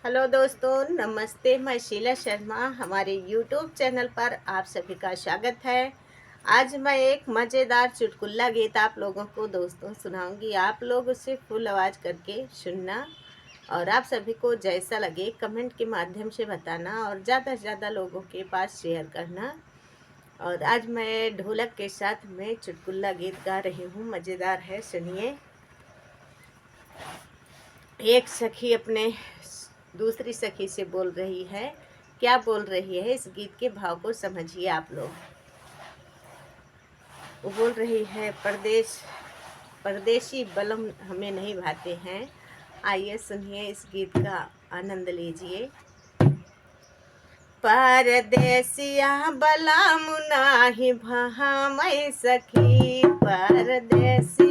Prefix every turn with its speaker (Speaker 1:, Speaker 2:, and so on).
Speaker 1: Hello दोस्तों, नमस्ते। मैं शीला शर्मा, हमारे यूट्यूब चैनल पर आप सभी का स्वागत है। आज मैं एक मज़ेदार चुटकुला गीत आप लोगों को दोस्तों सुनाऊंगी। आप लोग उसे फुल आवाज़ करके सुनना और आप सभी को जैसा लगे कमेंट के माध्यम से बताना और ज़्यादा से ज़्यादा लोगों के पास शेयर करना। और आज मैं ढोलक के साथ में चुटकुला गीत गा रही हूँ, मज़ेदार है, सुनिए। एक सखी अपने दूसरी सखी से बोल रही है। क्या बोल रही है, इस गीत के भाव को समझिए आप लोग। वो बोल रही है, परदेसी बलम हमें नहीं भाते हैं। आइए सुनिए, इस गीत का आनंद लीजिए। परदेसिया बलम नाही भामै सखी, परदेसी